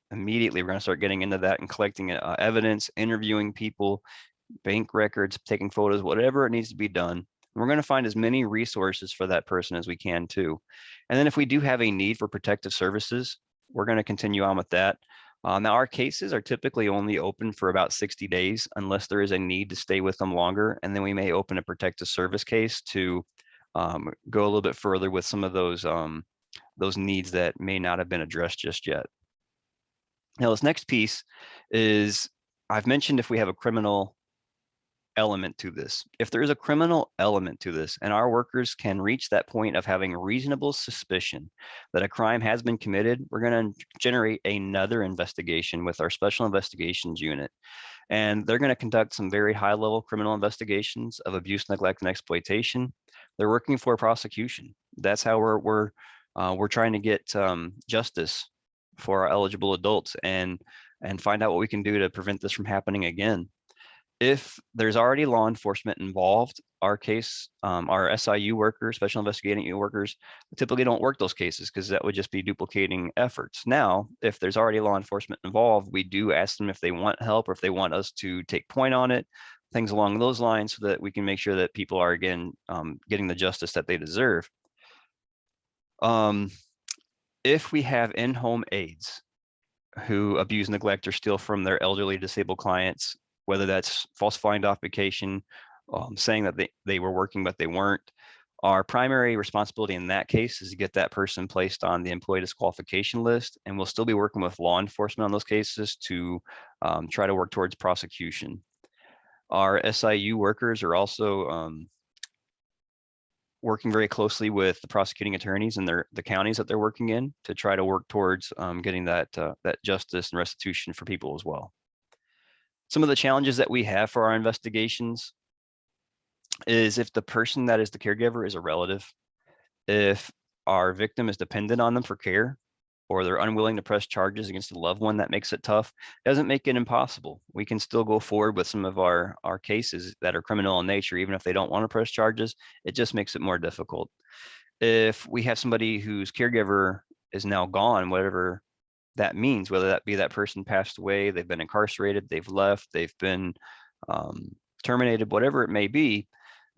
Immediately, we're going to start getting into that and collecting evidence, interviewing people, bank records, taking photos, whatever it needs to be done. We're going to find as many resources for that person as we can too. And then if we do have a need for protective services, we're going to continue on with that. Now, our cases are typically only open for about 60 days unless there is a need to stay with them longer. And then we may open a protective service case to go a little bit further with some of those needs that may not have been addressed just yet. Now, this next piece is, I've mentioned if we have a criminal element to this. If there is a criminal element to this and our workers can reach that point of having reasonable suspicion that a crime has been committed, we're going to generate another investigation with our special investigations unit. And they're going to conduct some very high-level criminal investigations of abuse, neglect, and exploitation. They're working for prosecution. That's how we're trying to get justice for our eligible adults. And and find out what we can do to prevent this from happening again. If there's already law enforcement involved, our SIU workers, special investigating unit workers, typically don't work those cases because that would just be duplicating efforts. Now, if there's already law enforcement involved, we do ask them if they want help or if they want us to take point on it, things along those lines, so that we can make sure that people are, again, getting the justice that they deserve. If we have in-home aides who abuse, neglect, or steal from their elderly disabled clients, whether that's falsifying documentation, saying that they were working but they weren't, our primary responsibility in that case is to get that person placed on the employee disqualification list, and we'll still be working with law enforcement on those cases to try to work towards prosecution. Our SIU workers are also working very closely with the prosecuting attorneys in the counties that they're working in to try to work towards getting that justice and restitution for people as well. Some of the challenges that we have for our investigations is if the person that is the caregiver is a relative, if our victim is dependent on them for care, or they're unwilling to press charges against a loved one, that makes it tough. It doesn't make it impossible. We can still go forward with some of our cases that are criminal in nature, even if they don't want to press charges. It just makes it more difficult. If we have somebody whose caregiver is now gone, whatever that means, whether that be that person passed away, they've been incarcerated, they've left, they've been terminated, whatever it may be,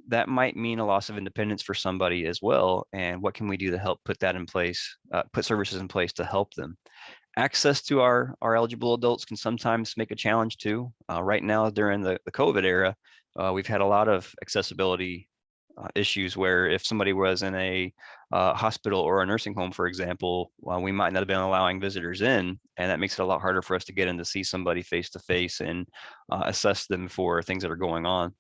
that might mean a loss of independence for somebody as well. And what can we do to help put that in place, put services in place to help them? Access to our eligible adults can sometimes make a challenge too. Right now, during the COVID era, we've had a lot of accessibility issues where if somebody was in a hospital or a nursing home, for example, we might not have been allowing visitors in, and that makes it a lot harder for us to get in to see somebody face to face and assess them for things that are going on.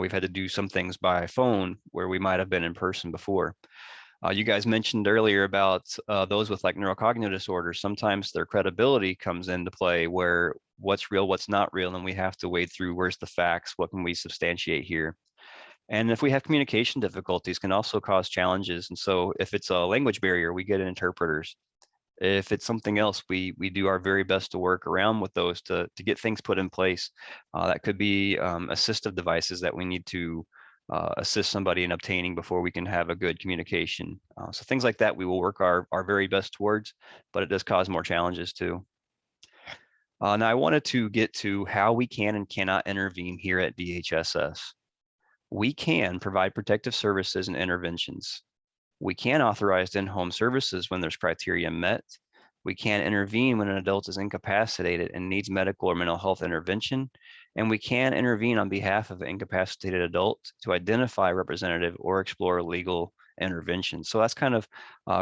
We've had to do some things by phone where we might have been in person before. You guys mentioned earlier about those with like neurocognitive disorders. Sometimes their credibility comes into play where what's real, what's not real, and we have to wade through where's the facts, what can we substantiate here. And if we have communication difficulties, can also cause challenges. And so if it's a language barrier, we get interpreters. If it's something else, we do our very best to work around with those to get things put in place. That could be assistive devices that we need to assist somebody in obtaining before we can have a good communication. So things like that, we will work our very best towards, but it does cause more challenges too. Now I wanted to get to how we can and cannot intervene here at DHSS. We can provide protective services and interventions. We can authorize in-home services when there's criteria met. We can intervene when an adult is incapacitated and needs medical or mental health intervention. And we can intervene on behalf of an incapacitated adult to identify a representative or explore legal intervention. So that's kind of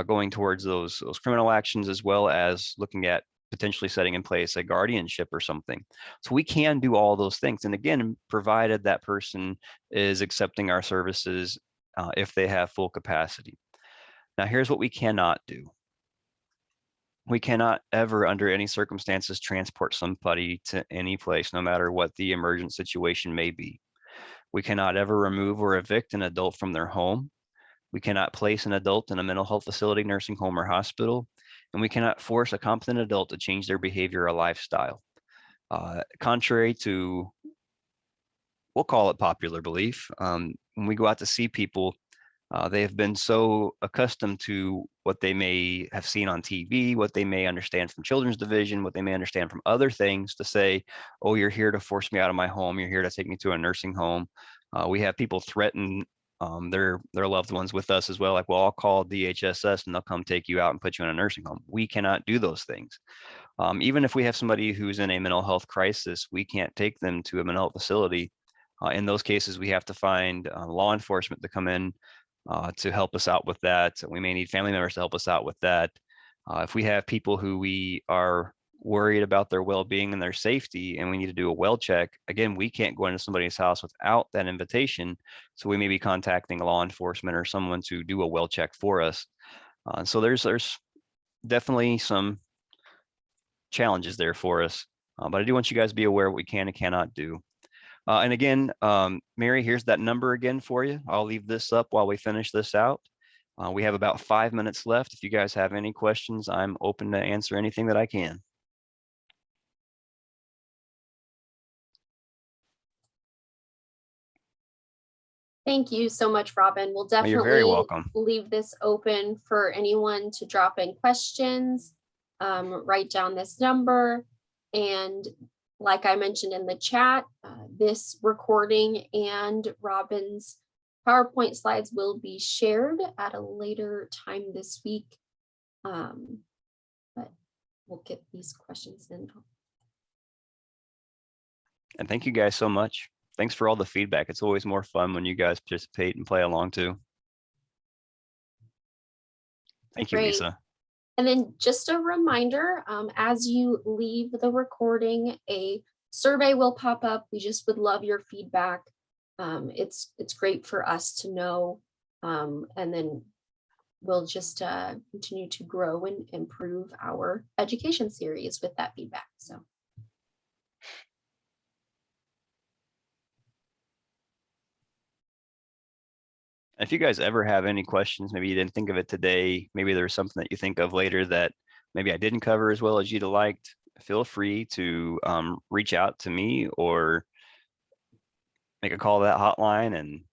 going towards those criminal actions, as well as looking at potentially setting in place a guardianship or something. So we can do all those things. And again, provided that person is accepting our services if they have full capacity. Now, here's what we cannot do. We cannot ever, under any circumstances, transport somebody to any place, no matter what the emergent situation may be. We cannot ever remove or evict an adult from their home. We cannot place an adult in a mental health facility, nursing home, or hospital. And we cannot force a competent adult to change their behavior or lifestyle. Contrary to, we'll call it popular belief, when we go out to see people, they have been so accustomed to what they may have seen on TV, what they may understand from children's division, what they may understand from other things, to say, oh, you're here to force me out of my home. You're here to take me to a nursing home. We have people threaten their loved ones with us as well. Like, well, I'll call DHSS and they'll come take you out and put you in a nursing home. We cannot do those things. Even if we have somebody who's in a mental health crisis, we can't take them to a mental health facility. In those cases, we have to find law enforcement to come in to help us out with that. We may need family members to help us out with that. If we have people who we are worried about their well-being and their safety, and we need to do a well check, again, we can't go into somebody's house without that invitation. So we may be contacting law enforcement or someone to do a well check for us. So there's definitely some challenges there for us. But I do want you guys to be aware of what we can and cannot do. And again, Mary, here's that number again for you. I'll leave this up while we finish this out. We have about 5 minutes left. If you guys have any questions, I'm open to answer anything that I can. Thank you so much, Robin. We'll Oh, you're very definitely welcome. leave this open for anyone to drop in questions. Write down this number. And like I mentioned in the chat, this recording and Robin's PowerPoint slides will be shared at a later time this week. But we'll get these questions in. And thank you guys so much. Thanks for all the feedback. It's always more fun when you guys participate and play along too. Thank you, Great. Lisa. And then just a reminder, as you leave the recording, a survey will pop up. We just would love your feedback. It's great for us to know, and then we'll just continue to grow and improve our education series with that feedback. So. If you guys ever have any questions, maybe you didn't think of it today, maybe there's something that you think of later that maybe I didn't cover as well as you'd have liked, feel free to reach out to me or make a call to that hotline and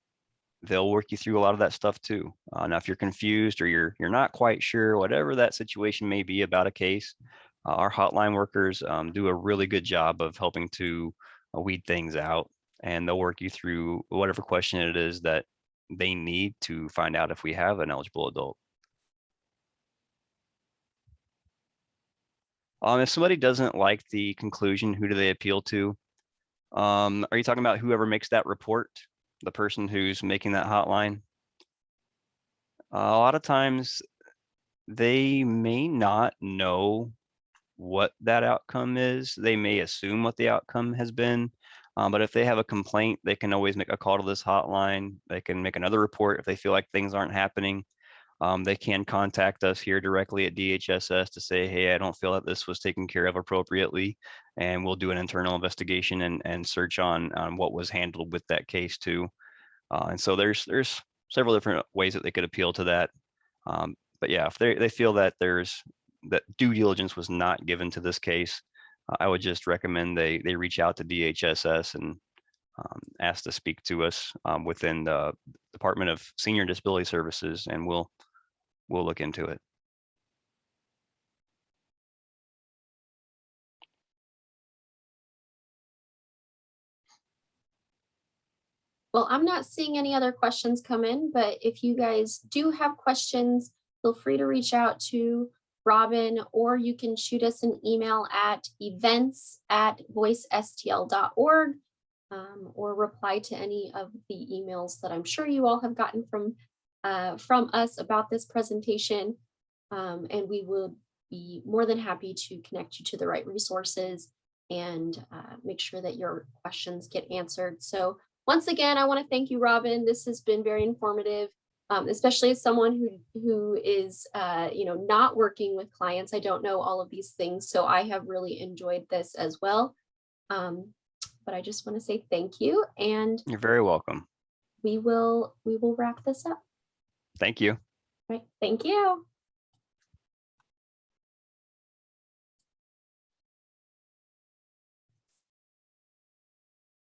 they'll work you through a lot of that stuff too. Now, if you're confused or you're not quite sure, whatever that situation may be about a case, our hotline workers do a really good job of helping to weed things out, and they'll work you through whatever question it is that they need to find out if we have an eligible adult. If somebody doesn't like the conclusion, who do they appeal to? Are you talking about whoever makes that report, the person who's making that hotline? A lot of times they may not know what that outcome is. They may assume what the outcome has been. But if they have a complaint, they can always make a call to this hotline. They can make another report if they feel like things aren't happening. They can contact us here directly at DHSS to say, hey, I don't feel that this was taken care of appropriately. And we'll do an internal investigation and search on what was handled with that case too. And so there's several different ways that they could appeal to that. But yeah, if they feel that that due diligence was not given to this case, I would just recommend they reach out to DHSS and ask to speak to us within the Department of Senior Disability Services, and we'll look into it. Well, I'm not seeing any other questions come in, but if you guys do have questions, feel free to reach out to Robin, or you can shoot us an email at events@voicestl.org, or reply to any of the emails that I'm sure you all have gotten from us about this presentation. And we will be more than happy to connect you to the right resources and make sure that your questions get answered. So once again, I want to thank you, Robin. This has been very informative, especially as someone who is, not working with clients. I don't know all of these things, so I have really enjoyed this as well. But I just want to say thank you, and You're very welcome. we will wrap this up. Thank you. Right. Thank you.